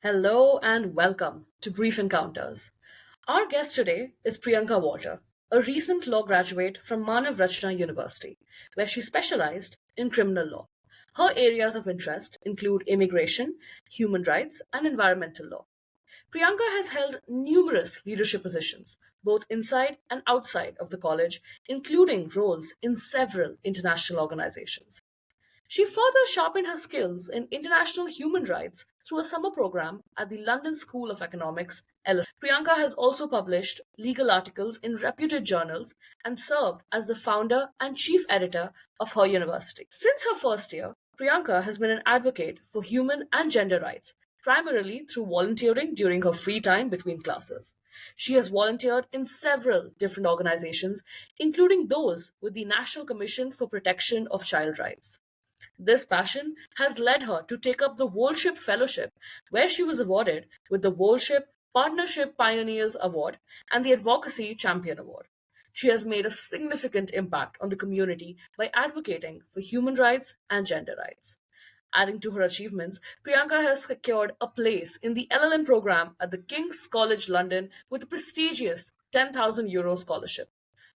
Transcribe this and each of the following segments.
Hello and welcome to Brief Encounters. Our guest today is Priyanka Walter, a recent law graduate from Manav Rachna University, where she specialized in criminal law. Her areas of interest include immigration, human rights, and environmental law. Priyanka has held numerous leadership positions, both inside and outside of the college, including roles in several international organizations. She further sharpened her skills in international human rights through a summer program at the London School of Economics, LLB. Priyanka has also published legal articles in reputed journals and served as the founder and chief editor of her university. Since her first year, Priyanka has been an advocate for human and gender rights, primarily through volunteering during her free time between classes. She has volunteered in several different organizations, including those with the National Commission for Protection of Child Rights. This passion has led her to take up the Volship Fellowship, where she was awarded with the Volship Partnership Pioneers Award and the Advocacy Champion Award. She has made a significant impact on the community by advocating for human rights and gender rights. Adding to her achievements, Priyanka has secured a place in the LLM program at the King's College London with a prestigious €10,000 scholarship.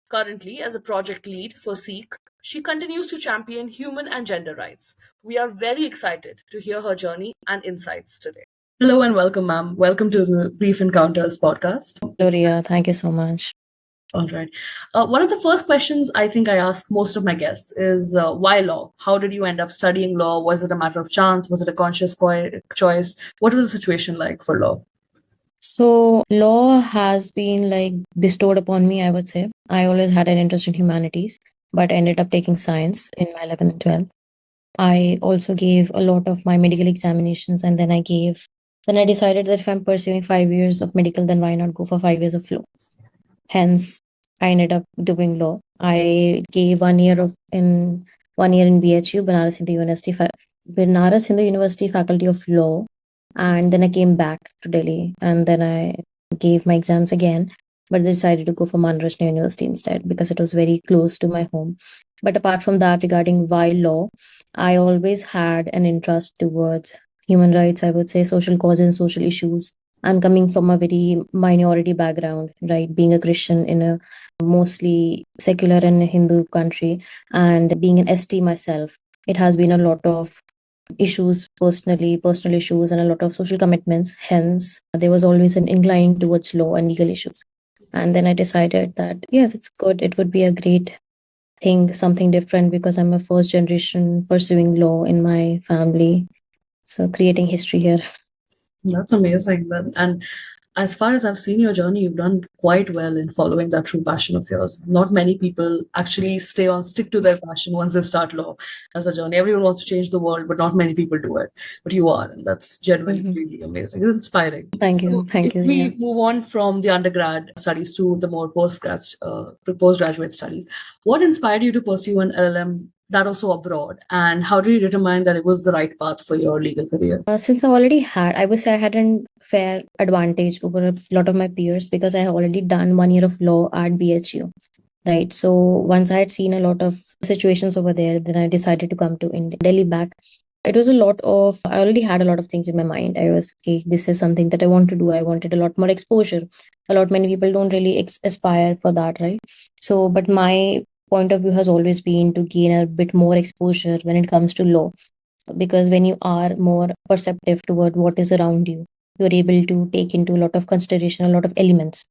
Currently, as a project lead for Seek, she continues to champion human and gender rights. We are very excited to hear her journey and insights today. Hello and welcome, ma'am. Welcome to the Brief Encounters podcast. Gloria, thank you so much. All right. One of the first questions I think I ask most of my guests is why law? How did you end up studying law? Was it a matter of chance? Was it a conscious choice? What was the situation like for law? So, law has been bestowed upon me, I would say. I always had an interest in humanities, but ended up taking science in my 11th and 12th. I also gave a lot of my medical examinations, and then I decided that if I'm pursuing 5 years of medical, then why not go for 5 years of law? Hence, I ended up doing law. I gave 1 year in BHU, Banaras Hindu University Faculty of Law, and then I came back to Delhi, and then I gave my exams again, but I decided to go for Manav Rachna University instead because it was very close to my home. But apart from that, regarding why law, I always had an interest towards human rights, I would say, social causes and social issues. And coming from a very minority background, right, being a Christian in a mostly secular and Hindu country, and being an ST myself, it has been a lot of issues, personal issues, and a lot of social commitments. Hence, there was always an incline towards law and legal issues. And then I decided that, yes, it's good. It would be a great thing, something different, because I'm a first generation pursuing law in my family. So creating history here. That's amazing. And as far as I've seen your journey, you've done quite well in following that true passion of yours. Not many people actually stick to their passion once they start law as a journey. Everyone wants to change the world, but not many people do it. But you are, and that's genuinely really amazing. It's inspiring. Thank you. If we move on from the undergrad studies to the more postgraduate studies, what inspired you to pursue an LLM, that also abroad, and how did you determine that it was the right path for your legal career? Since I would say I had a fair advantage over a lot of my peers because I had already done 1 year of law at BHU, right? So once I had seen a lot of situations over there, then I decided to come to Delhi back. It was I already had a lot of things in my mind. I was, okay, this is something that I want to do. I wanted a lot more exposure. Many people don't really aspire for that, right? So, but my point of view has always been to gain a bit more exposure when it comes to law, because when you are more perceptive toward what is around you, you're able to take into a lot of consideration, a lot of elements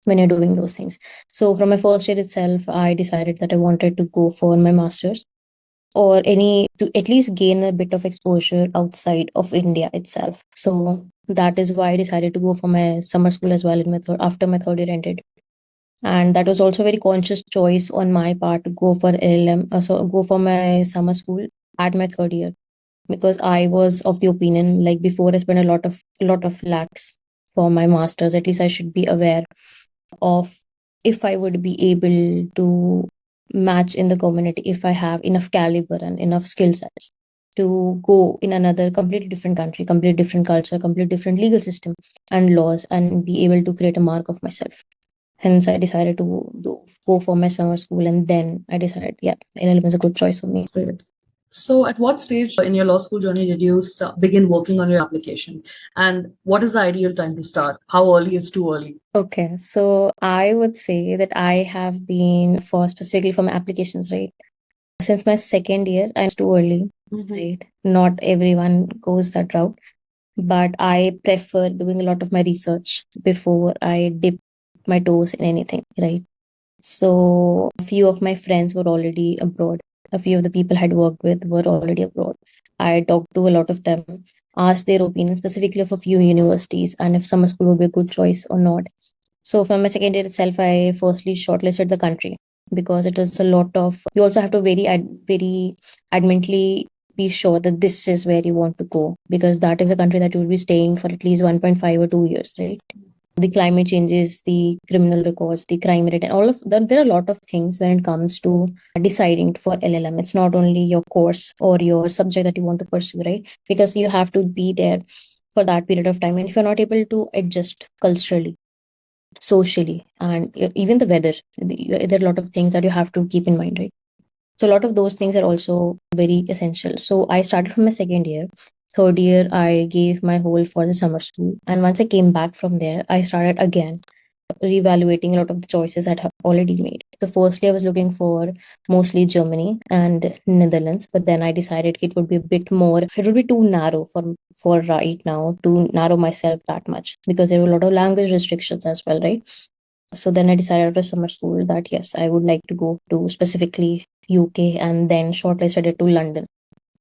when you're doing those things. So from my first year itself, I decided that I wanted to go for my master's to at least gain a bit of exposure outside of India itself. So that is why I decided to go for my summer school as well after my third year ended. And that was also a very conscious choice on my part to go for LLM, so go for my summer school at my third year, because I was of the opinion, like before I spent a lot of lakhs for my masters, at least I should be aware of if I would be able to match in the community, if I have enough caliber and enough skill sets to go in another completely different country, completely different culture, completely different legal system and laws, and be able to create a mark of myself. Hence, I decided to go for my summer school, and then I decided, yeah, LLM is a good choice for me. So, at what stage in your law school journey did you begin working on your application? And what is the ideal time to start? How early is too early? Okay, so I would say that I have been for specifically for my applications, right? Since my second year, I know it's too early, right? Not everyone goes that route, but I prefer doing a lot of my research before I dip my toes in anything, right? So a few of my friends were already abroad. A few of the people I had worked with were already abroad. I talked to a lot of them, asked their opinion specifically of a few universities and if summer school would be a good choice or not. So from my second year itself, I firstly shortlisted the country because it is a lot of. You also have to very adamantly be sure that this is where you want to go because that is a country that you will be staying for at least 1.5 or 2 years, right? The climate changes, the criminal records, the crime rate, and all of that. There are a lot of things when it comes to deciding for LLM. It's not only your course or your subject that you want to pursue, right? Because you have to be there for that period of time. And if you're not able to adjust culturally, socially, and even the weather, there are a lot of things that you have to keep in mind, right? So a lot of those things are also very essential. So I started from my second year. Third year, I gave my whole for the summer school. And once I came back from there, I started again reevaluating a lot of the choices I have already made. So firstly, I was looking for mostly Germany and Netherlands, but then I decided it would be a bit more, it would be too narrow for right now to narrow myself that much because there were a lot of language restrictions as well, right? So then I decided after summer school that yes, I would like to go to specifically UK and then shortlisted it to London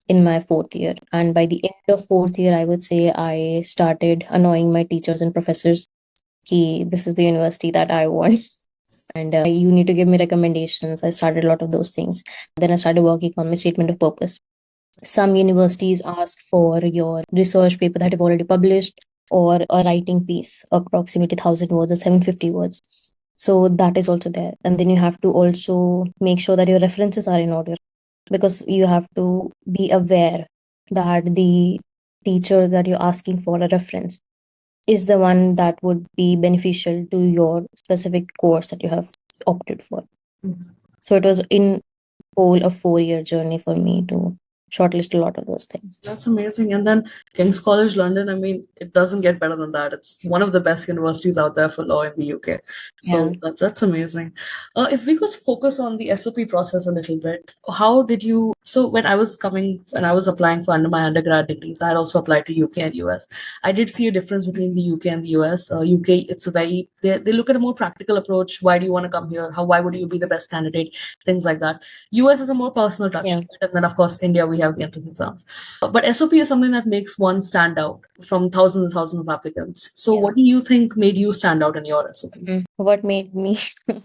in my fourth year. And by the end of fourth year, I would say I started annoying my teachers and professors. Ki, this is the university that I want. And you need to give me recommendations. I started a lot of those things. Then I started working on my statement of purpose. Some universities ask for your research paper that you've already published or a writing piece, approximately 1,000 words or 750 words. So that is also there. And then you have to also make sure that your references are in order because you have to be aware that the teacher that you're asking for a reference is the one that would be beneficial to your specific course that you have opted for. So it was in whole a 4 year journey for me to shortlist a lot of those things. That's amazing. And then King's College London, I mean, it doesn't get better than that. It's one of the best universities out there for law in the UK. So Yeah. that's amazing. If we could focus on the SOP process a little bit, how did you? So when I was applying for under my undergrad degrees, I had also applied to UK and US. I did see a difference between the UK and the US. UK, it's a very they look at a more practical approach. Why do you want to come here? Why would you be the best candidate? Things like that. US is a more personal touch, Yeah. and then of course India we have the entrance exams. But SOP is something that makes one stand out from thousands and thousands of applicants. So, Yeah. what do you think made you stand out in your SOP? What made me?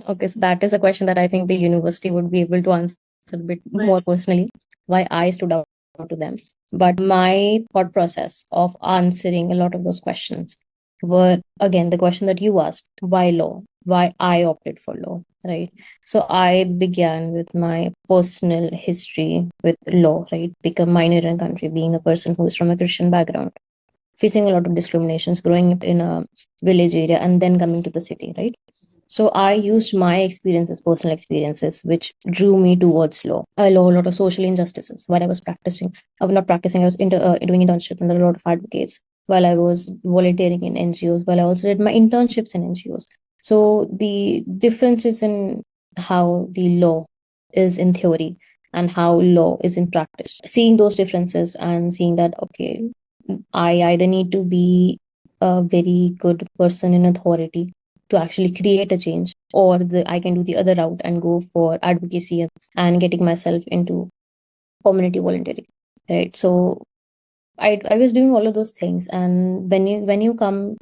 Okay, so that is a question that I think the university would be able to answer a bit more personally. Why I stood out to them, but my thought process of answering a lot of those questions were again the question that you asked: why law? Why I opted for law, right? So I began with my personal history with law, right? Become minor in country, being a person who is from a Christian background, facing a lot of discriminations, growing up in a village area, and then coming to the city, right? So I used my experiences, personal experiences, which drew me towards law. I saw a lot of social injustices while I was practicing. I was not practicing, I was doing internship under a lot of advocates while I was volunteering in NGOs, while I also did my internships in NGOs. So the differences in how the law is in theory and how law is in practice, seeing those differences and seeing that, okay, I either need to be a very good person in authority to actually create a change, or I can do the other route and go for advocacy and getting myself into community volunteering. Right. So I was doing all of those things, and when you come,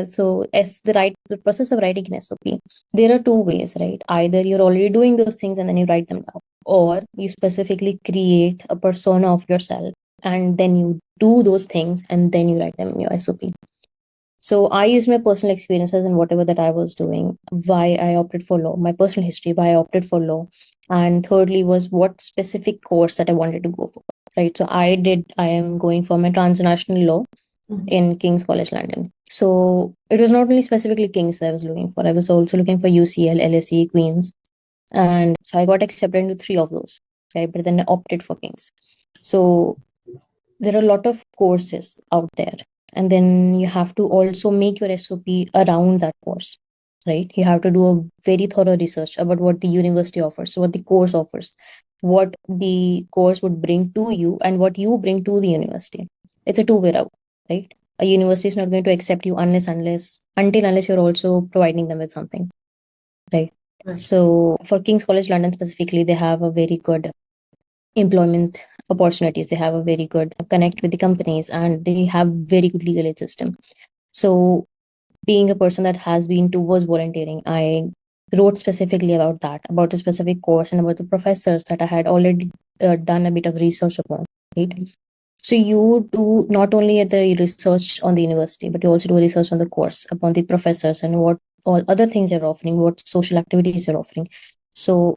so as the process of writing an SOP, there are two ways, right? Either you're already doing those things and then you write them down, or you specifically create a persona of yourself and then you do those things and then you write them in your SOP. So I used my personal experiences and whatever that I was doing, why I opted for law, my personal history, why I opted for law. And thirdly was what specific course that I wanted to go for. Right. So I am going for my transnational law in King's College London. So it was not only specifically King's that I was looking for. I was also looking for UCL, LSE, Queen's. And so I got accepted into three of those. Right. But then I opted for King's. So there are a lot of courses out there, and then you have to also make your SOP around that course, right? You have to do a very thorough research about what the university offers, what the course offers, what the course would bring to you, and what you bring to the university. It's a two-way route, right? A university is not going to accept you unless you're also providing them with something, right? Right. So for King's College London specifically, they have a very good employment opportunities. They have a very good connect with the companies, and they have very good legal aid system. So being a person that has been towards volunteering, I wrote specifically about that, about the specific course and about the professors that I had already done a bit of research upon, right? So you do not only the research on the university, but you also do research on the course, upon the professors and what all other things they're offering, what social activities they're offering. So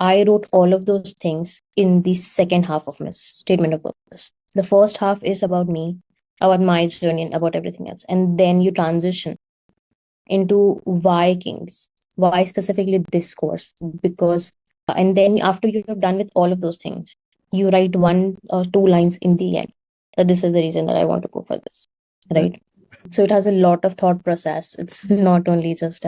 I wrote all of those things in the second half of my statement of purpose. The first half is about me, about my journey, and about everything else. And then you transition into why Kings, why specifically this course, because, and then after you're done with all of those things, you write one or two lines in the end. That this is the reason that I want to go for this, right? So it has a lot of thought process. It's not only just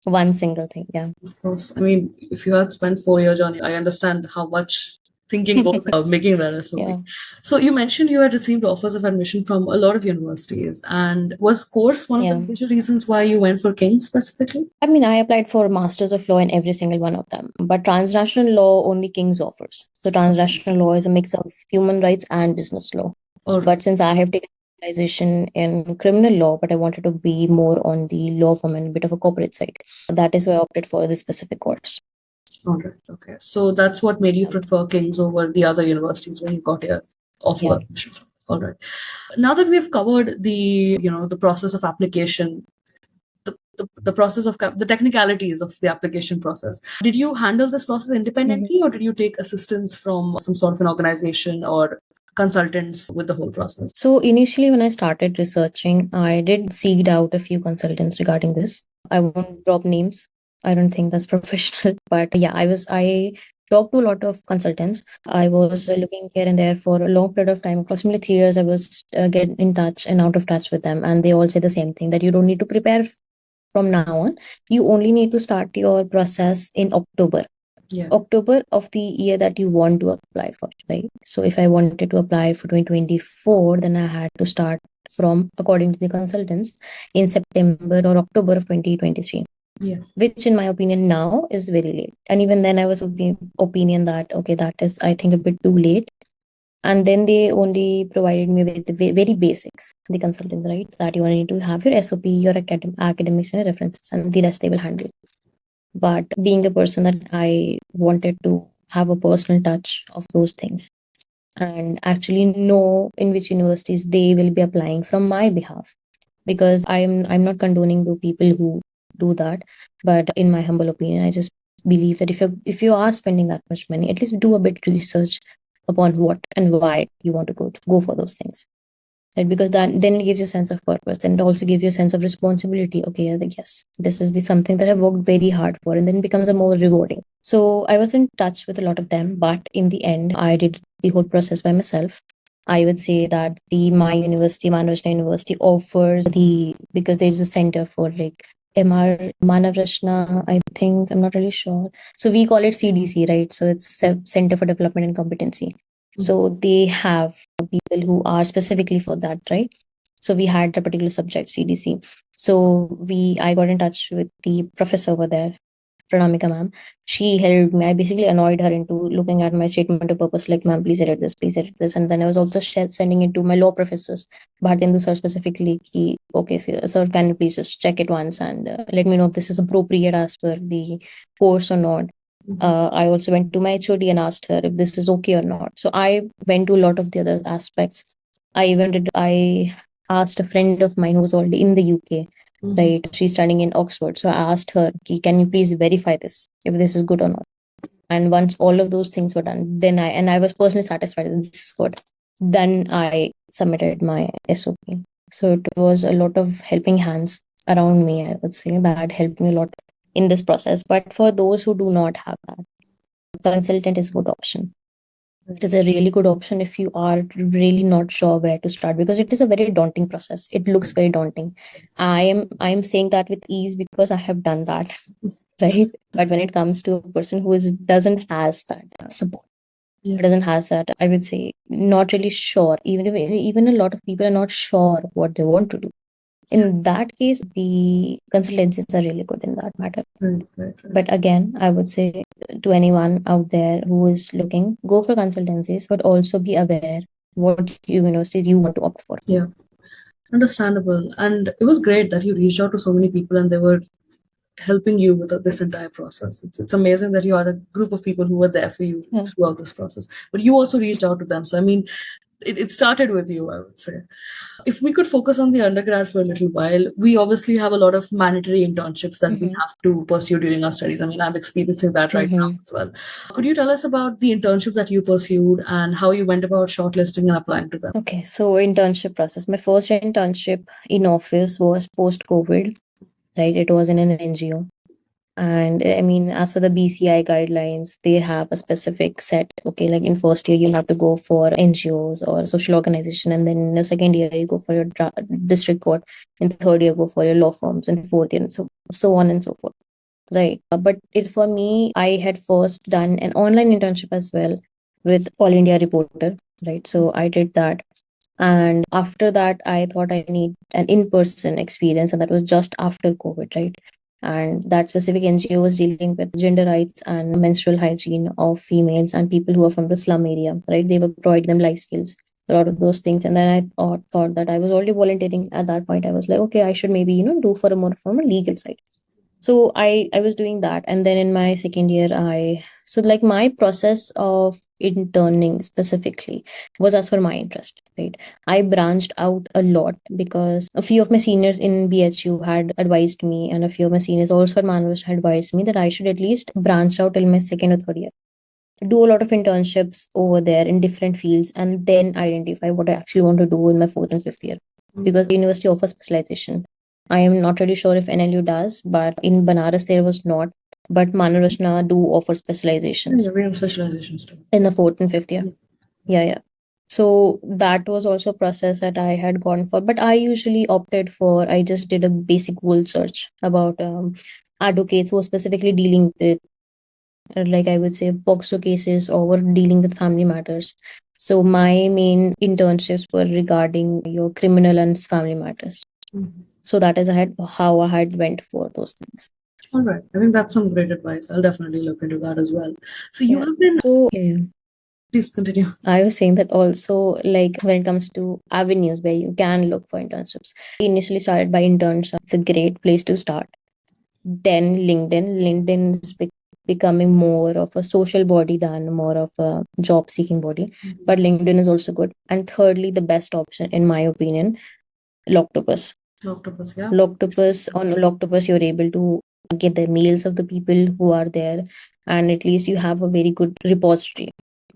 one single thing. Yeah. Of course. I mean, if you had spent 4 years on it, I understand how much thinking goes into making that SOP. Yeah. So you mentioned you had received offers of admission from a lot of universities, and was course one of the Yeah. major reasons why you went for King's specifically? I mean, I applied for Masters of Law in every single one of them, but transnational law only King's offers. So transnational law is a mix of human rights and business law. All right. But since I have taken specialization in criminal law, but I wanted to be more on the law firm and a bit of a corporate side, that is why I opted for this specific course. All right. Okay. So that's what made you prefer King's over the other universities when you got your offer. Yeah. Admission from. All right. Now that we've covered the process of application, the process of the technicalities of the application process, did you handle this process independently, or did you take assistance from some sort of an organization or consultants with the whole process? So initially, when I started researching, I did seek out a few consultants regarding this. I won't drop names. I don't think that's professional, but yeah, I talked to a lot of consultants. I was looking here and there for a long period of time, approximately 3 years. I was getting in touch and out of touch with them, and they all say the same thing, that you don't need to prepare from now on. You only need to start your process in October. Yeah. October of the year that you want to apply for, right? So if I wanted to apply for 2024, then I had to start from, according to the consultants, in September or October of 2023. Yeah. Which in my opinion now is very late. And even then I was of the opinion that, okay, that is, I think, a bit too late. And then they only provided me with the very basics, the consultants, right? That you need to have your SOP, your academics and references, and the rest they will handle. But being a person that I wanted to have a personal touch of those things and actually know in which universities they will be applying from my behalf, because I'm not condoning the people who do that, but in my humble opinion, I just believe that if you are spending that much money, at least do a bit research upon what and why you want to go for those things, right? Because then it gives you a sense of purpose, and it also gives you a sense of responsibility. Okay, like, yes, this is something that I've worked very hard for, and then it becomes a more rewarding. So I was in touch with a lot of them, but in the end, I did the whole process by myself. I would say that my university, Manav Rachna University, offers because there's a center for like Manav Rachna, I think, I'm not really sure. So we call it CDC, right? So it's Center for Development and Competency. So they have people who are specifically for that, right? So we had a particular subject, CDC. So I got in touch with the professor over there, Pranamika ma'am. She helped me. I basically annoyed her into looking at my statement of purpose, like, ma'am, please edit this, please edit this. And then I was also sending it to my law professors, Bhartendu sir specifically, okay, sir, can you please just check it once and let me know if this is appropriate as per the course or not. I also went to my HOD and asked her if this is okay or not. So I went to a lot of the other aspects. I asked a friend of mine who was already in the UK, right? She's studying in Oxford. So I asked her, can you please verify this, if this is good or not? And once all of those things were done, then I was personally satisfied that this is good. Then I submitted my SOP. So it was a lot of helping hands around me, I would say, that helped me a lot in this process. But for those who do not have that, consultant is a good option. It is a really good option if you are really not sure where to start, because it is a very daunting process. It looks very daunting. I'm saying that with ease because I have done that, right? But when it comes to a person who doesn't has that support, doesn't has that, I would say, not really sure. Even a lot of people are not sure what they want to do. In that case, the consultancies are really good in that matter. Right. But again, I would say to anyone out there who is looking, go for consultancies, but also be aware what universities you want to opt for. Yeah, understandable. And it was great that you reached out to so many people and they were helping you with this entire process. It's amazing that you had a group of people who were there for you throughout this process. But you also reached out to them. So, I mean, it started with you, I would say. If we could focus on the undergrad for a little while, we obviously have a lot of mandatory internships that we have to pursue during our studies. I mean, I'm experiencing that right now as well. Could you tell us about the internships that you pursued and how you went about shortlisting and applying to them? Okay, so internship process. My first internship in office was post-COVID, right? It was in an NGO. And I mean, as for the BCI guidelines, they have a specific set. Okay, like in first year, you'll have to go for NGOs or social organization. And then in the second year, you go for your district court. In the third year, go for your law firms. And fourth year, and so on and so forth. Right. But for me, I had first done an online internship as well with All India Reporter. Right. So I did that. And after that, I thought I need an in-person experience. And that was just after COVID, right? And that specific NGO was dealing with gender rights and menstrual hygiene of females and people who are from the slum area, right? They were providing them life skills, a lot of those things. And then I thought that I was already volunteering at that point. I was like, okay, I should maybe, do for a more from a legal side. So I was doing that. And then in my second year, like my process of interning specifically was as per my interest, right? I branched out a lot because a few of my seniors in BHU had advised me, and a few of my seniors also at Manav had advised me that I should at least branch out till my second or third year, do a lot of internships over there in different fields, and then identify what I actually want to do in my fourth and fifth year. Because university offers specialization. I am not really sure if NLU does, but in Banaras there was not. But Manav Rachna do offer specializations. Yeah, we have specializations too. In the fourth and fifth year. Yeah. So that was also a process that I had gone for. But I usually opted for, I just did a basic Google search about advocates who are specifically dealing with, like I would say, POXO cases or were dealing with family matters. So my main internships were regarding your criminal and family matters. So that is how I had went for those things. All right. I think that's some great advice. I'll definitely look into that as well. So you have been... Please continue. I was saying that also, like when it comes to avenues where you can look for internships, I initially started by internships. It's a great place to start. Then LinkedIn is becoming more of a social body than more of a job seeking body. But LinkedIn is also good. And thirdly, the best option, in my opinion, Loctopus. Loctopus, yeah. On Loctopus, you're able to get the mails of the people who are there, and at least you have a very good repository.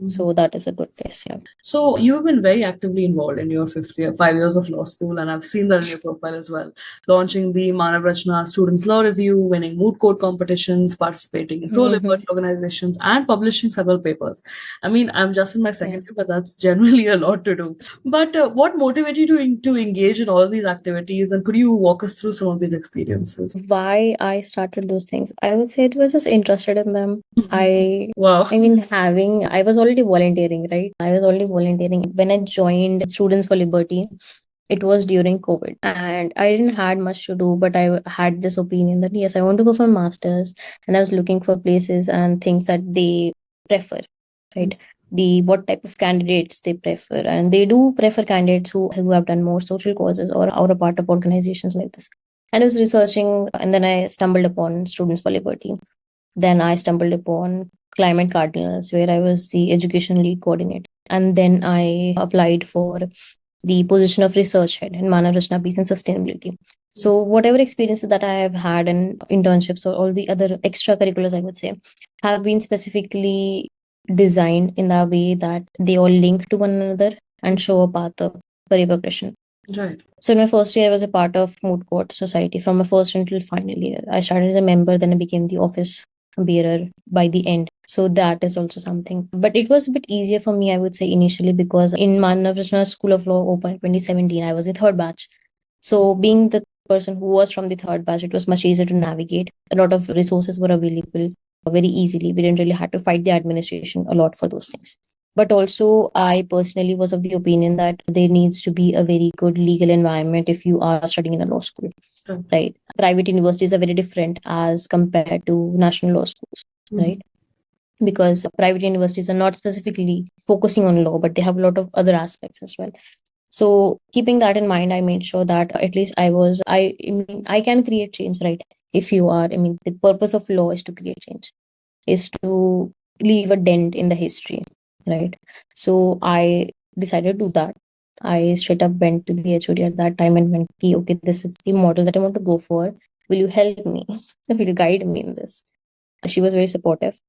So that is a good place. Yeah. So you've been very actively involved in your 5 years of law school, and I've seen that in your profile as well. Launching the Manav Rachna Students Law Review, winning Moot Court competitions, participating in pro-liberty organizations, and publishing several papers. I mean, I'm just in my second year, but that's generally a lot to do. But what motivated you to engage in all of these activities, and could you walk us through some of these experiences? Why I started those things? I would say it was just interested in them. I was already volunteering, right? I was already volunteering when I joined Students for Liberty. It was during COVID, and I didn't had much to do, but I had this opinion that yes, I want to go for masters, and I was looking for places and things that they prefer, right? What type of candidates they prefer, and they do prefer candidates who have done more social causes or are a part of organizations like this. And I was researching, and then I stumbled upon Students for Liberty. Then I stumbled upon Climate Cardinals, where I was the education lead coordinator. And then I applied for the position of research head in Manav Rachna Peace and Sustainability. So whatever experiences that I have had in internships or all the other extracurriculars, I would say, have been specifically designed in a way that they all link to one another and show a path of career progression. Right. So in my first year, I was a part of Moot Court Society from my first until final year. I started as a member, then I became the office bearer by the end. So that is also something. But it was a bit easier for me, I would say, initially, because in Manav Rachna School of Law opened 2017, I was the third batch. So being the person who was from the third batch, it was much easier to navigate. A lot of resources were available very easily. We didn't really have to fight the administration a lot for those things. But also, I personally was of the opinion that there needs to be a very good legal environment if you are studying in a law school, right? Private universities are very different as compared to national law schools, right? Because private universities are not specifically focusing on law, but they have a lot of other aspects as well. So keeping that in mind, I made sure that at least I mean, I can create change, right? If you are, I mean, the purpose of law is to create change, is to leave a dent in the history, right? So I decided to do that. I straight up went to the HOD at that time and went, okay, this is the model that I want to go for. Will you help me? Will you guide me in this? She was very supportive.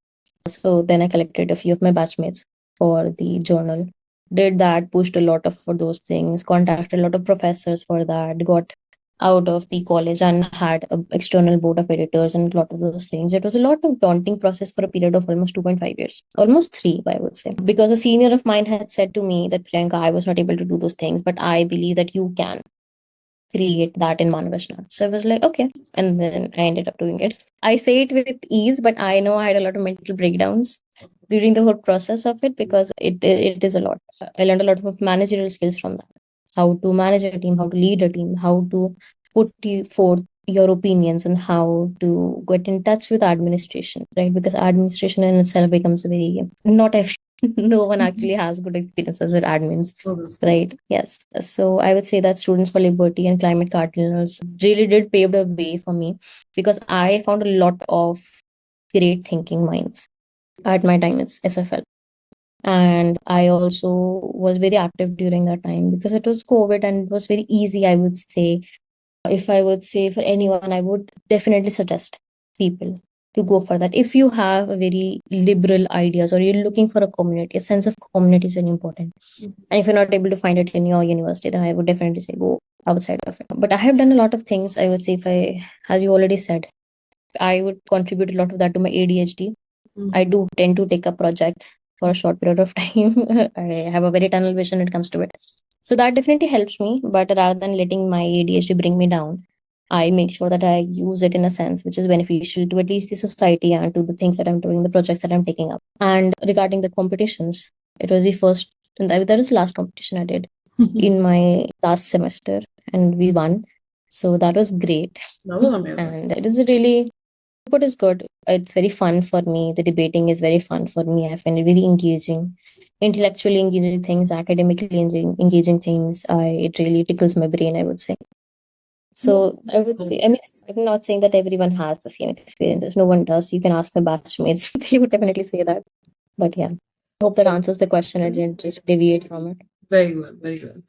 So then I collected a few of my batchmates for the journal. Did that, pushed a lot of for those things, contacted a lot of professors for that, got out of the college and had an external board of editors and a lot of those things. It was a lot of daunting process for a period of almost 2.5 years, almost three, I would say, because a senior of mine had said to me that Priyanka, I was not able to do those things, but I believe that you can create that in Manav Rachna. So I was like, okay. And then I ended up doing it. I say it with ease, but I know I had a lot of mental breakdowns during the whole process of it because it is a lot. I learned a lot of managerial skills from that. How to manage a team, how to lead a team, how to put forth your opinions and how to get in touch with administration, right? Because administration in itself becomes very not every no one actually has good experiences with admins. Obviously. Right. Yes. So I would say that Students for Liberty and Climate Cardinals really did pave the way for me because I found a lot of great thinking minds at my time at SFL. And I also was very active during that time because it was COVID and it was very easy, I would say. If I would say for anyone, I would definitely suggest people to go for that. If you have a very liberal ideas or you're looking for a community, a sense of community is very important. And if you're not able to find it in your university, then I would definitely say go outside of it. But I have done a lot of things. I would say if I, as you already said, I would contribute a lot of that to my ADHD. I do tend to take up projects for a short period of time. I have a very tunnel vision when it comes to it. So that definitely helps me. But rather than letting my ADHD bring me down, I make sure that I use it in a sense which is beneficial to at least the society and to the things that I'm doing, the projects that I'm taking up. And regarding the competitions, it was the first, and that was the last competition I did in my last semester, and we won. So that was great. That was amazing. And it is really what is good. It's very fun for me. The debating is very fun for me. I find it very engaging, intellectually engaging things, academically engaging things. It really tickles my brain, I would say. So I would say, I mean, I'm not saying that everyone has the same experiences. No one does. You can ask my batchmates; they would definitely say that. But yeah, I hope that answers the question. I didn't just deviate from it. Very well, very well.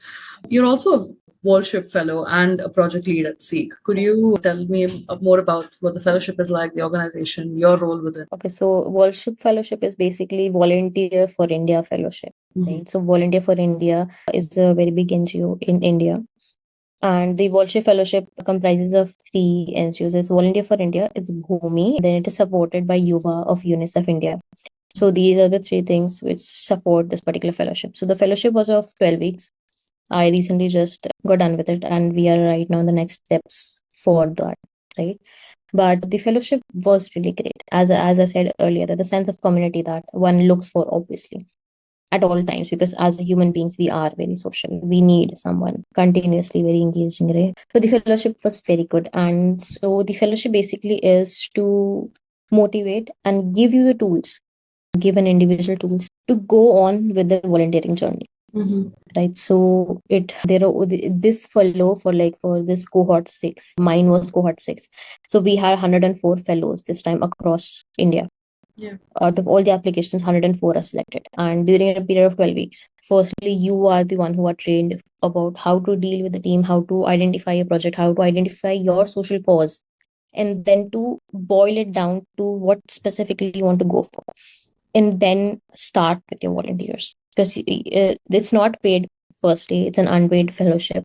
You're also a Volship Fellow and a project lead at Seek. Could you tell me more about what the fellowship is like, the organization, your role within? Okay, so Volship Fellowship is basically Volunteer for India Fellowship. Right? So Volunteer for India is a very big NGO in India. And the Volship Fellowship comprises of three NGOs. It's Volunteer for India, it's Bhumi, then it is supported by Yuva of UNICEF India. So these are the three things which support this particular fellowship. So the fellowship was of 12 weeks. I recently just got done with it, and we are right now in the next steps for that, right? But the fellowship was really great. As I said earlier, that the sense of community that one looks for, obviously, at all times, because as human beings, we are very social. We need someone continuously very engaging, right? So the fellowship was very good. And so the fellowship basically is to motivate and give you the tools, give an individual tools to go on with the volunteering journey. Right. So this fellow for this cohort 6, mine was cohort 6. So we had 104 fellows this time across India. Yeah. Out of all the applications, 104 are selected. And during a period of 12 weeks, firstly, you are the one who are trained about how to deal with the team, how to identify a project, how to identify your social cause, and then to boil it down to what specifically you want to go for. And then start with your volunteers. Because it's not paid, firstly, it's an unpaid fellowship.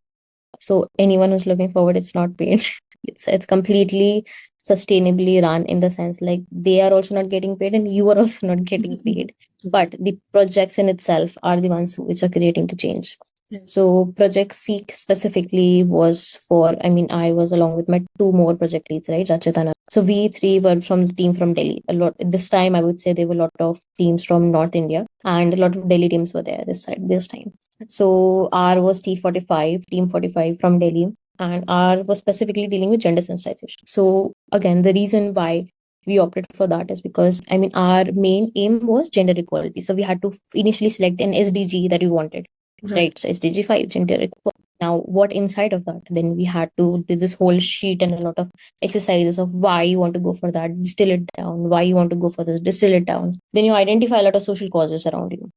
So anyone who's looking forward, it's not paid. It's completely sustainably run in the sense like they are also not getting paid and you are also not getting paid. But the projects in itself are the ones which are creating the change. So Project Seek specifically was for, I mean, I was along with my two more project leads, right? Rachitana. So we three were from the team from Delhi. A lot this time I would say there were a lot of teams from North India and a lot of Delhi teams were there this time. So R was T45, Team 45 from Delhi, and R was specifically dealing with gender sensitization. So again, the reason why we opted for that is because I mean our main aim was gender equality. So we had to initially select an SDG that we wanted. Right. So SDG 5, gender equality. Now, what inside of that? Then we had to do this whole sheet and a lot of exercises of why you want to go for that, distill it down, why you want to go for this, distill it down. Then you identify a lot of social causes around you.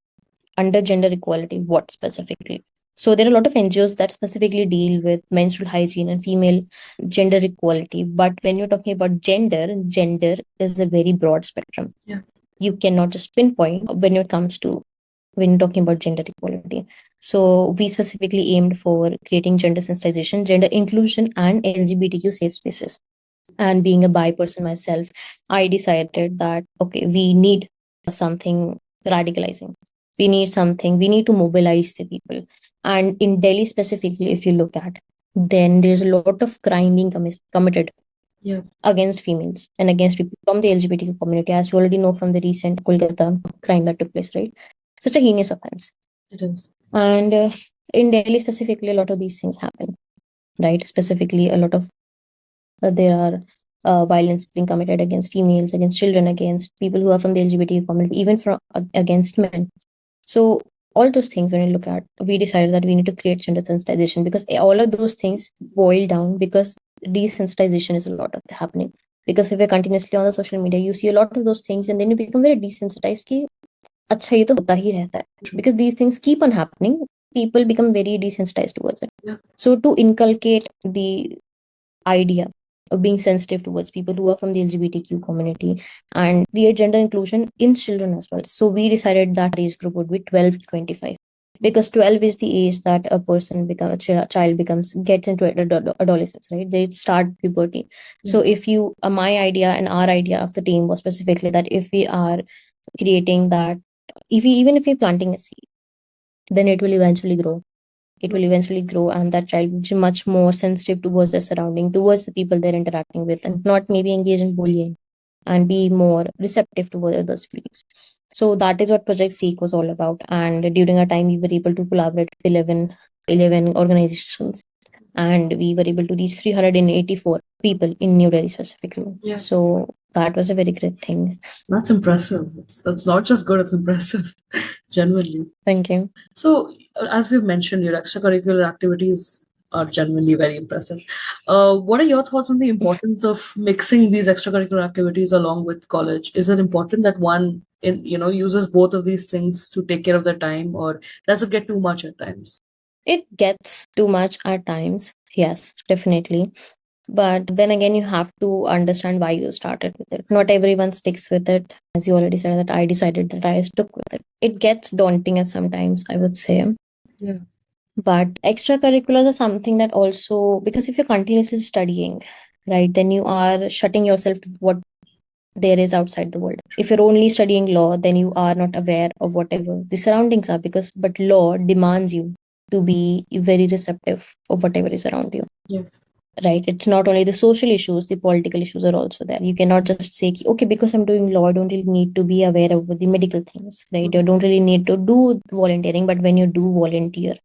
Under gender equality, what specifically? So there are a lot of NGOs that specifically deal with menstrual hygiene and female gender equality. But when you're talking about gender is a very broad spectrum. Yeah. You cannot just pinpoint when it comes to when you're talking about gender equality. So we specifically aimed for creating gender sensitization, gender inclusion, and LGBTQ safe spaces. And being a bi person myself, I decided that, okay, we need something radicalizing. We need to mobilize the people. And in Delhi specifically, if you look at, then there's a lot of crime being committed against females and against people from the LGBTQ community, as you already know from the recent Kolkata crime that took place, right? Such a heinous offense. It is. And in Delhi specifically, a lot of these things happen, right? Specifically, a lot of there are violence being committed against females, against children, against people who are from the LGBTQ community, even from against men. So all those things, when you look at, we decided that we need to create gender sensitization because all of those things boil down because desensitization is a lot of happening. Because if you're continuously on the social media, you see a lot of those things and then you become very desensitized कि अच्छा ये तो होता ही रहता है. Because these things keep on happening, people become very desensitized towards it. Yeah. So to inculcate the idea of being sensitive towards people who are from the LGBTQ community and create gender inclusion in children as well. So we decided that age group would be 12 to 25 because 12 is the age that a person gets into adolescence, right? They start puberty. Yeah. So if you, my idea and our idea of the team was specifically that if we are creating that, even if we're planting a seed, then it will eventually grow. It will eventually grow, and that child will be much more sensitive towards their surrounding, towards the people they're interacting with, and not maybe engage in bullying and be more receptive towards others' feelings. So that is what Project Seek was all about. And during our time, we were able to collaborate with 11 organizations, and we were able to reach 384 people in New Delhi specifically. Yeah. So that was a very great thing. That's impressive. That's not just good, it's impressive. Genuinely. Thank you. So, as we've mentioned, your extracurricular activities are genuinely very impressive. What are your thoughts on the importance of mixing these extracurricular activities along with college? Is it important that one uses both of these things to take care of their time, or does it get too much at times? It gets too much at times. Yes, definitely. But then again, you have to understand why you started with it. Not everyone sticks with it. As you already said, that I decided that I stuck with it. It gets daunting at sometimes, I would say. Yeah. But extracurriculars are something that also, because if you're continuously studying, right, then you are shutting yourself to what there is outside the world. If you're only studying law, then you are not aware of whatever the surroundings are, but law demands you to be very receptive of whatever is around you. Yeah. Right. It's not only the social issues, the political issues are also there. You cannot just say, okay, because I'm doing law, I don't really need to be aware of the medical things, right? You don't really need to do volunteering, but when you do volunteer,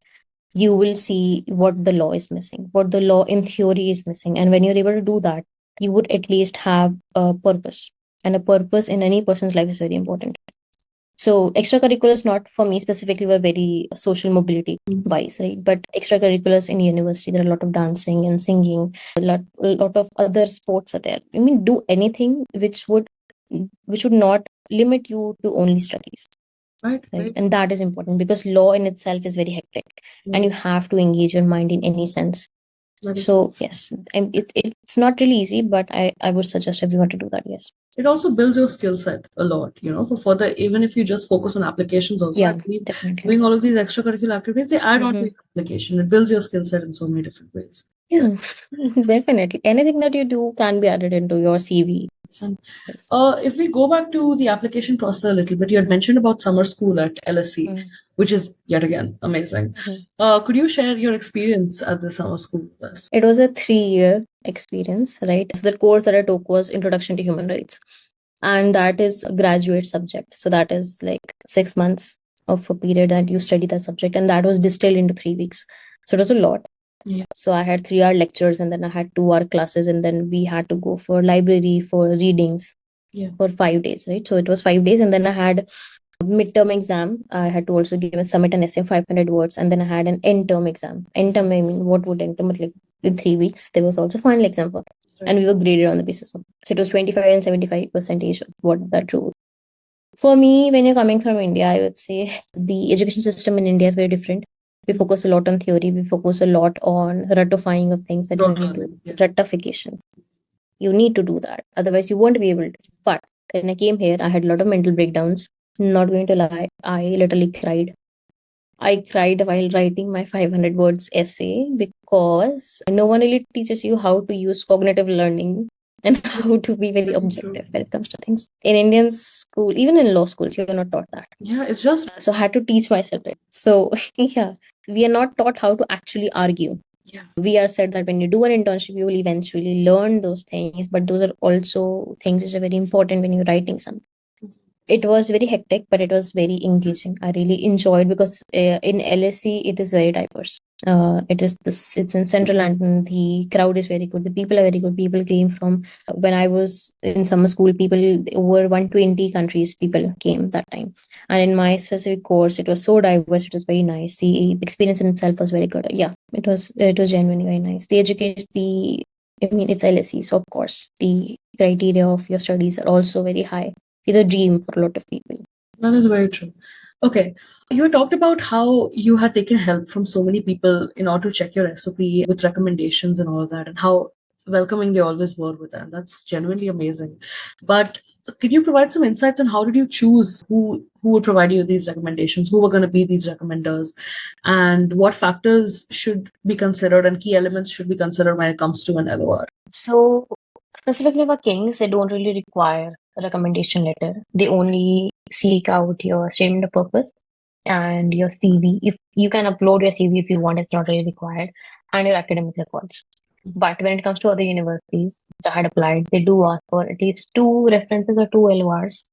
you will see what the law is missing, what the law in theory is missing. And when you're able to do that, you would at least have a purpose. And a purpose in any person's life is very important. So extracurriculars, not for me specifically, were very social mobility wise, right? But extracurriculars in university, there are a lot of dancing and singing, a lot of other sports are there. I mean, do anything which would not limit you to only studies. Right. And that is important because law in itself is very hectic and you have to engage your mind in any sense. So yes, it's not really easy, but I would suggest everyone to do that. Yes. It also builds your skill set a lot, for further, even if you just focus on applications also. Yeah, I believe definitely. Doing all of these extracurricular activities, they add on to your application. It builds your skill set in so many different ways. Yeah, definitely. Anything that you do can be added into your CV. And Yes. if we go back to the application process a little bit, you had mentioned about summer school at LSE, Mm. which is yet again amazing. Mhm. Could you share your experience at the summer school with us? It was a 3-year experience, right? So the course that I took was Introduction to Human Rights, and that is a graduate subject. So that is like 6 months of a period that you study that subject, and that was distilled into 3 weeks. So it was a lot. Yeah. So I had 3-hour lectures, and then I had 2-hour classes, and then we had to go for library for readings. Yeah. For 5 days, right? So it was 5 days, and then I had midterm exam. I had to also give a submit an essay of 500 words, and then I had an end term exam. End term, I mean, what would end term like? In 3 weeks, there was also final exam for, and we were graded on the basis of. So it was 25 and 75 percentage of what that drew. For me, when you're coming from India, I would say the education system in India is very different. We focus a lot on theory. We focus a lot on ratifying of things that you need to rectification. You need to do that. Otherwise, you won't be able to. But when I came here, I had a lot of mental breakdowns. Not going to lie, I literally cried. I cried while writing my 500 words essay because no one really teaches you how to use cognitive learning and how to be very objective when it comes to things. In Indian school, even in law schools, you're not taught that. Yeah, it's just. So I had to teach myself it. So, yeah, we are not taught how to actually argue. Yeah. We are said that when you do an internship, you will eventually learn those things, but those are also things which are very important when you're writing something. It was very hectic, but it was very engaging. I really enjoyed because in LSE it is very diverse. It's in Central London. The crowd is very good. The people are very good. People came from when I was in summer school. People over 120 countries. People came that time, and in my specific course, it was so diverse. It was very nice. The experience in itself was very good. Yeah, it was genuinely very nice. The education, I mean, it's LSE, so of course the criteria of your studies are also very high. It's a dream for a lot of people. That is very true. Okay. You talked about how you had taken help from so many people in order to check your SOP with recommendations and all that, and how welcoming they always were with that. That's genuinely amazing. But can you provide some insights on how did you choose who would provide you these recommendations, who were going to be these recommenders, and what factors should be considered and key elements should be considered when it comes to an LOR? So specifically for Kings, they don't really require a recommendation letter. They only seek out your statement of purpose and your CV. If you can upload your CV if you want, it's not really required, and your academic records. But when it comes to other universities that had applied, they do ask for at least 2 references or 2 LORs.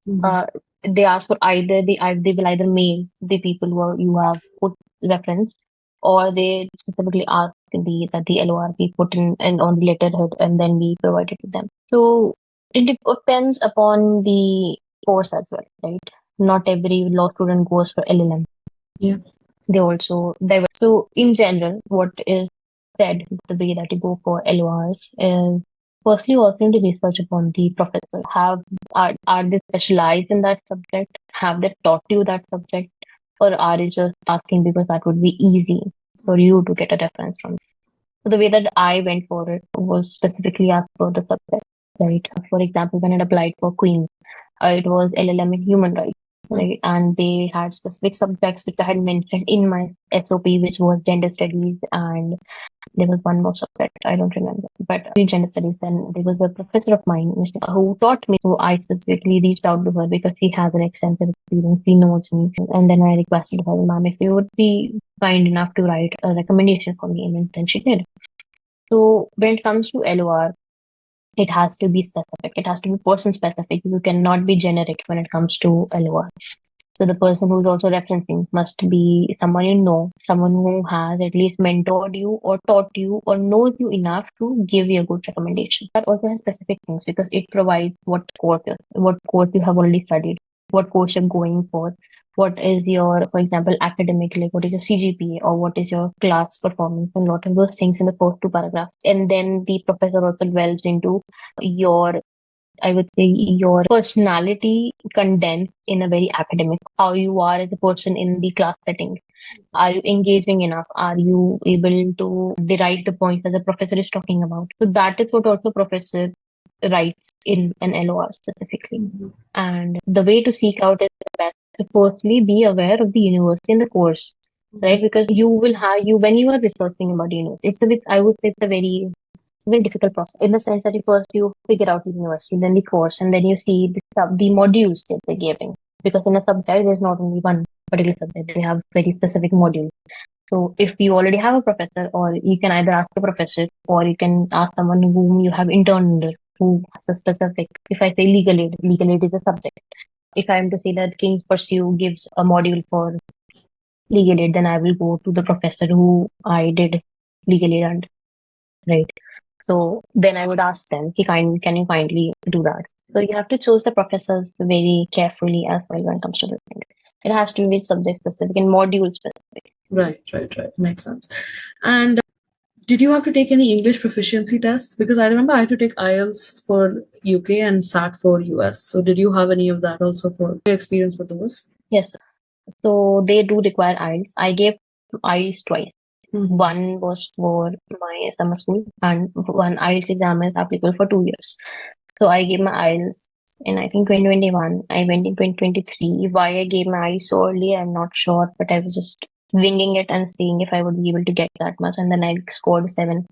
They ask for they will either mail the people you have put reference, or they specifically ask that the LOR be put in and on the letterhead and then be provided to them. So it depends upon the course as well, right? Not every law student goes for LLM. Yeah. They also divert. So in general, what is said, the way that you go for LORs is firstly also to research upon the professor. Are they specialized in that subject? Have they taught you that subject? Or are you just asking because that would be easy for you to get a reference from? So the way that I went for it was specifically asked for the subject, right? For example, when I applied for Queen, it was LLM in human rights, right? And they had specific subjects which I had mentioned in my SOP, which was gender studies, and there was one more subject I don't remember, but gender studies. And there was a professor of mine who taught me. So I specifically reached out to her because she has an extensive experience. She knows me, and then I requested her, "Ma'am, if you would be kind enough to write a recommendation for me," and then she did. So when it comes to LOR, it has to be specific. It has to be person specific. You cannot be generic when it comes to LOR. So the person who's also referencing must be someone you know, someone who has at least mentored you or taught you or knows you enough to give you a good recommendation. That also has specific things because it provides what course you have already studied, what course you're going for, what is your, for example, academic, like what is your CGPA or what is your class performance, and a lot of those things in the first 2 paragraphs. And then the professor also dwells into your, I would say, your personality condensed in a very academic, how you are as a person in the class setting. Are you engaging enough? Are you able to derive the points that the professor is talking about? So that is what also professor writes in an LOR specifically. And the way to seek out is best to firstly be aware of the university and the course. right? Because you will have when you are researching about university, I would say it's a very difficult process in the sense that you figure out the university, then the course, and then you see the modules that they're giving. Because in a subject, there's not only one particular subject; they have very specific modules. So if you already have a professor, or you can either ask a professor, or you can ask someone whom you have interned under, who has a specific. If I say legal aid is a subject. If I am to say that King's Pursue gives a module for legal aid, then I will go to the professor who I did legal aid under, right? So then I would ask them, can you kindly do that? So you have to choose the professors very carefully as well when it comes to this thing. It has to be subject specific and module specific. Right. Makes sense. And did you have to take any English proficiency tests? Because I remember I had to take IELTS for UK and SAT for US. So did you have any of that also for your experience with those? Yes. So they do require IELTS. I gave IELTS twice. One was for my summer school, and one IELTS exam is applicable for 2 years. So I gave my IELTS in, I think, 2021. I went in 2023. Why I gave my IELTS so early, I'm not sure, but I was just winging it and seeing if I would be able to get that much. And then I scored 7.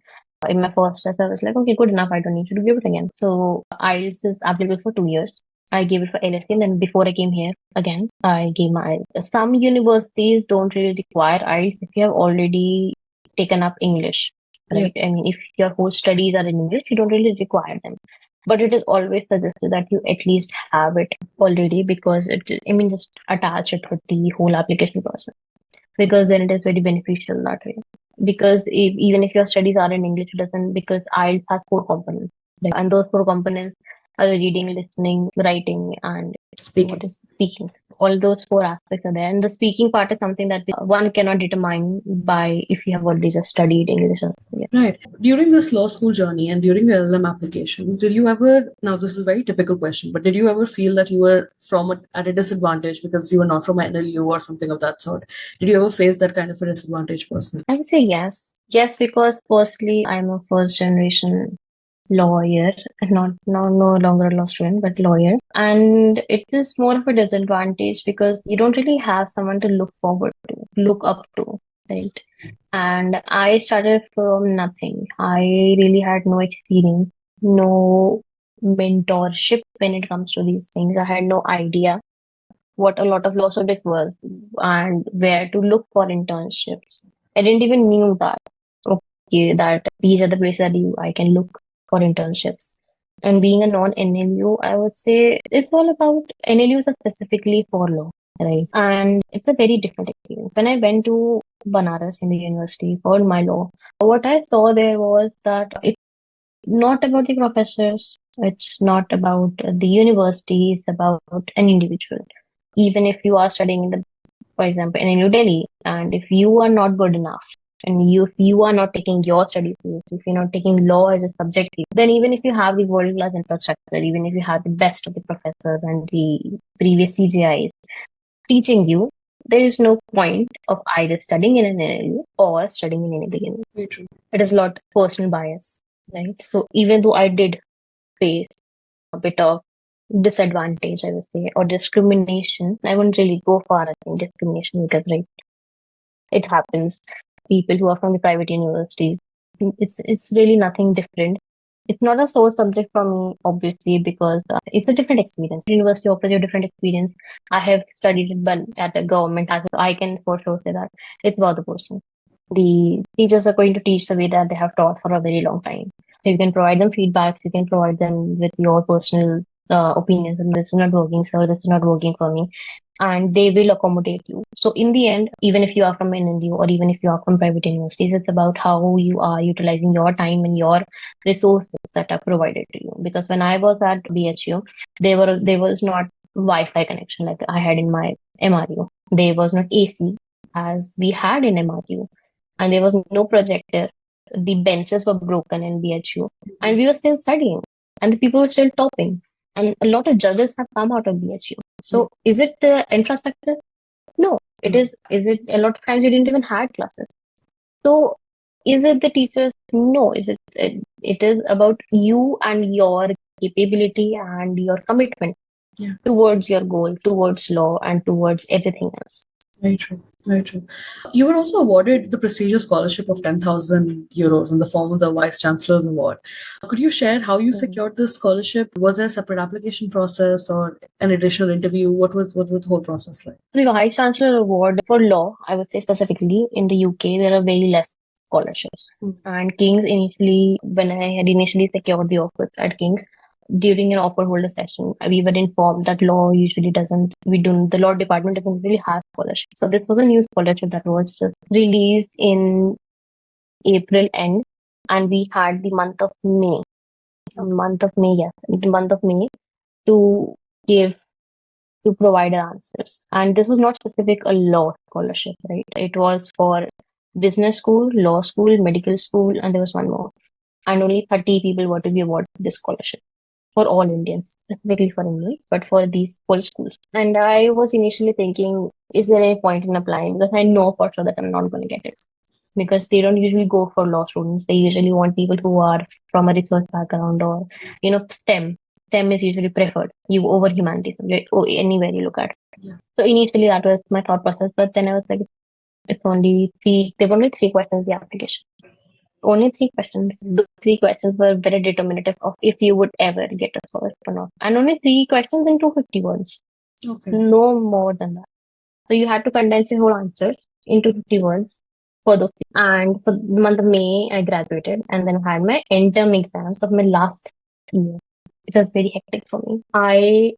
In my first test, I was like, okay, good enough. I don't need to give it again. So IELTS is applicable for 2 years. I gave it for LSE, and then before I came here again, I gave my IELTS. Some universities don't really require IELTS if you have already taken up English, right? I mean, if your whole studies are in English, you don't really require them. But it is always suggested that you at least have it already, because just attach it with the whole application process, because then it is very beneficial that way. Because even if your studies are in English, it doesn't, because IELTS has 4 components, right? And those 4 components are reading, listening, writing, and speaking. All those 4 aspects are there. And the speaking part is something that one cannot determine by if you have already just studied English. Right. During this law school journey and during the LLM applications, did you ever, now this is a very typical question, but did you ever feel that you were at a disadvantage because you were not from an NLU or something of that sort? Did you ever face that kind of a disadvantage personally? I would say yes. Yes, because firstly, I'm a first generation lawyer, no longer a law student, but lawyer. And it is more of a disadvantage because you don't really have someone to look up to, right? And I started from nothing. I really had no experience, no mentorship when it comes to these things. I had no idea what a lot of law subjects was and where to look for internships. I didn't even knew that. Okay, that these are the places that I can look for internships. And being a non-NLU, I would say it's all about NLUs are specifically for law, right? And it's a very different experience. When I went to Banaras in the university for my law, what I saw there was that it's not about the professors, it's not about the university, it's about an individual. Even if you are studying for example, in New Delhi, and if you are not good enough, and if you are not taking your studies seriously, if you're not taking law as a subject, then even if you have the world class infrastructure, even if you have the best of the professors and the previous CGIs teaching you, there is no point of either studying in an NLU or studying in anything else. Very true. It is a lot personal bias, right? So even though I did face a bit of disadvantage, I would say, or discrimination, I wouldn't really go far as in discrimination because, right, it happens. People who are from the private universities, it's really nothing different. It's not a sore subject for me, obviously, because it's a different experience. University offers you a different experience. I have studied it, but at a government, I can for sure say that it's about the person. The teachers are going to teach the way that they have taught for a very long time. So you can provide them feedbacks, you can provide them with your personal opinions, and this is not working, sir, this is not working for me. And they will accommodate you. So in the end, even if you are from NLU or even if you are from private universities, it's about how you are utilizing your time and your resources that are provided to you. Because when I was at BHU, there was not Wi-Fi connection like I had in my MRU. There was not AC as we had in MRU, and there was no projector. The benches were broken in BHU, and we were still studying, and the people were still topping. And a lot of judges have come out of BHU. So is it the infrastructure? No. It is. Is it a lot of times you didn't even had classes? So is it the teachers? No. Is it? It is about you and your capability and your commitment towards your goal, towards law, and towards everything else. Very true. Very true. You were also awarded the prestigious scholarship of 10,000 euros in the form of the Vice Chancellor's Award. Could you share how you Mhm. secured this scholarship? Was there a separate application process or an additional interview? What was the whole process like? The Vice Chancellor Award for law, I would say specifically in the UK, there are very less scholarships. Mm. And King's initially, when I had initially secured the offer at King's, during an offer holder session, we were informed that law usually doesn't, the law department doesn't really have scholarship. So this was a new scholarship that was just released in April end, and we had the month of May to give to provide our answers. And this was not specific a law scholarship, right? It was for business school, law school, medical school, and there was one more. And only 30 people were to be awarded this scholarship for all Indians, specifically for Indians, but for these full schools. And I was initially thinking, is there any point in applying? Because I know for sure that I'm not going to get it. Because they don't usually go for law students. They usually want people who are from a research background or, STEM. STEM is usually preferred. You over humanities, subject, or anywhere you look at. Yeah. So initially that was my thought process, but then I was like, it's only three. There were only three questions in the application. Only three questions. The three questions were very determinative of if you would ever get a scholarship or not. And only three questions in 250 words. Okay. No more than that. So you had to condense your whole answer into 50 words for those. And for the month of May, I graduated and then had my interim exams of my last year. It was very hectic for me. I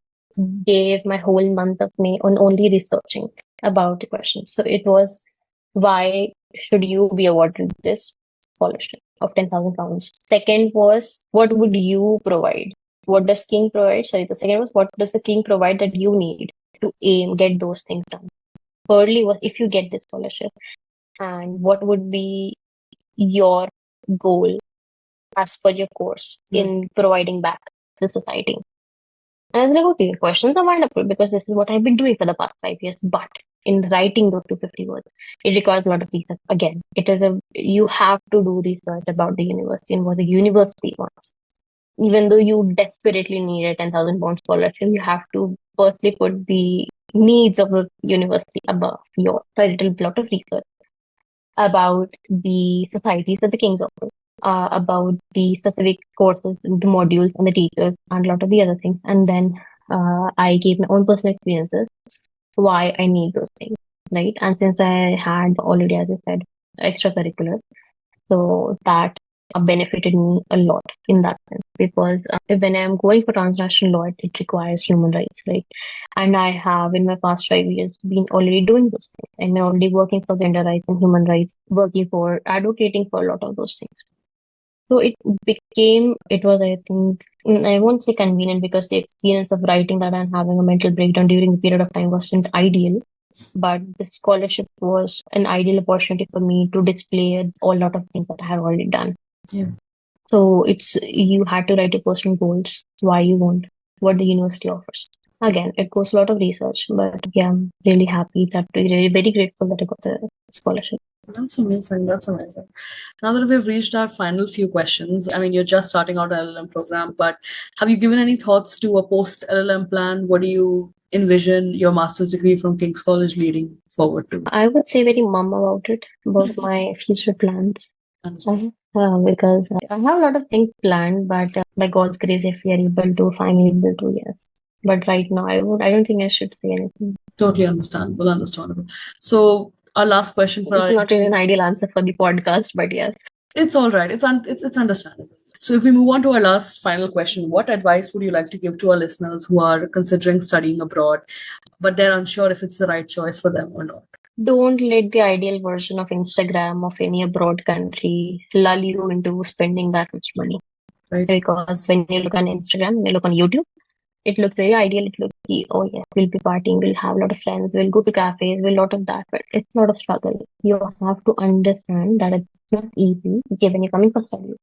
gave my whole month of May on only researching about the questions. So it was, why should you be awarded this scholarship of £10,000? Second was, what would you provide? What does King provide? Sorry, the second was, what does the King provide that you need to get those things done? Thirdly was, if you get this scholarship, and what would be your goal as per your course in providing back to society? And I was like, okay, questions are wonderful because this is what I've been doing for the past 5 years. But in writing those 250 words, it requires a lot of research. Again, you have to do research about the university and what the university wants. Even though you desperately need a £10,000 scholarship, you have to firstly put the needs of the university above your. So I did a lot of research about the societies that the Kings offer, about the specific courses, the modules, and the teachers, and a lot of the other things. And then I gave my own personal experiences why I need those things, right? And since I had already, as I said, extracurricular, so that benefited me a lot in that sense because when I'm going for transnational law, it requires human rights, right? And I have in my past 5 years been already doing those things. I'm already working for gender rights and human rights, working for advocating for a lot of those things. So it was, I think, I won't say convenient because the experience of writing that and having a mental breakdown during the period of time wasn't ideal. But the scholarship was an ideal opportunity for me to display a lot of things that I have already done. Yeah. So you had to write your personal goals, why you want, what the university offers. Again, it goes a lot of research, but yeah, I'm really happy really very grateful that I got the scholarship. That's amazing. That's amazing. Now that we've reached our final few questions, I mean, you're just starting out an LLM program, but have you given any thoughts to a post LLM plan? What do you envision your master's degree from King's College leading forward to? I would say very mum about it, about my future plans. Understand. Because I have a lot of things planned, but by God's grace, if we are if I'm able to, yes. But right now, I don't think I should say anything. Totally understandable. Understandable. So our last question for It's not really an ideal answer for the podcast, but yes. It's all right. It's understandable. So if we move on to our last final question, what advice would you like to give to our listeners who are considering studying abroad, but they're unsure if it's the right choice for them or not? Don't let the ideal version of Instagram of any abroad country lull you into spending that much money. Right. Because when you look on Instagram, when you look on YouTube, it looks very ideal. It looks, oh yes, we'll be partying, we'll have a lot of friends, we'll go to cafes, we'll lot of that. But it's not a struggle. You have to understand that it's not easy. Okay, when you're coming for studies,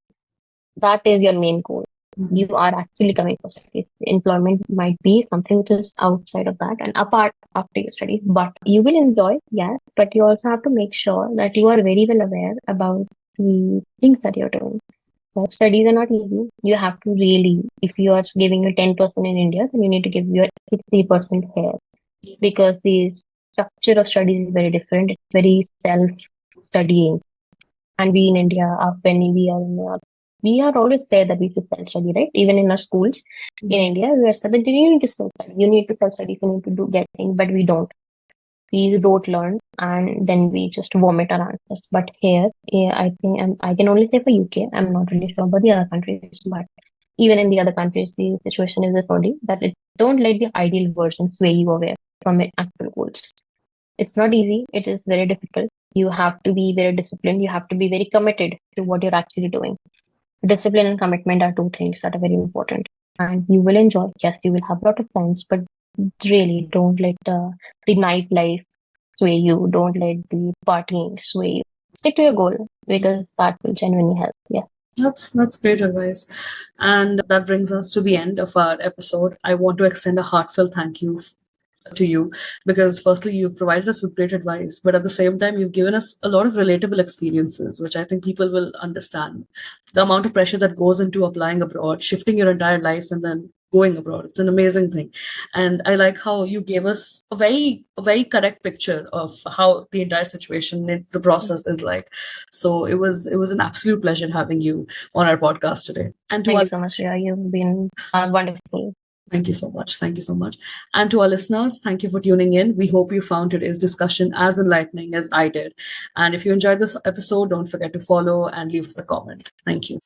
that is your main goal. You are actually coming for studies. Employment might be something which is outside of that and apart after your studies, but you will enjoy, yes, but you also have to make sure that you are very well aware about the things that you're doing. Studies are not easy. You have to really, if you are giving your 10% in India, then you need to give your 60% here because these structure of studies is very different. It's very self-studying. And we in India, when we are always there that we should self-study, right? Even in our schools in India, we are said that you need to self-study. You need to self-study if you need to do get things, but we don't. We don't learn, and then we just vomit our answers. But here, yeah, I think I can only say for UK. I'm not really sure about the other countries, but even in the other countries, the situation is this only that it don't let the ideal version sway you away from your actual goals. It's not easy. It is very difficult. You have to be very disciplined. You have to be very committed to what you're actually doing. Discipline and commitment are two things that are very important. And you will enjoy. Yes, you will have a lot of friends, but really don't let the nightlife sway you. Don't let the partying sway you. Stick to your goal because that will genuinely help. Yeah. That's great advice. And that brings us to the end of our episode. I want to extend a heartfelt thank you to you, because firstly you've provided us with great advice, but at the same time you've given us a lot of relatable experiences which I think people will understand. The amount of pressure that goes into applying abroad, shifting your entire life and then going abroad, it's an amazing thing. And I like how you gave us a very correct picture of how the entire situation, the process is like. So it was an absolute pleasure having you on our podcast today. And to Thank our you so much, Shreya. You've been wonderful. Thank you so much. Thank you so much. And to our listeners, thank you for tuning in. We hope you found today's discussion as enlightening as I did. And if you enjoyed this episode, don't forget to follow and leave us a comment. Thank you.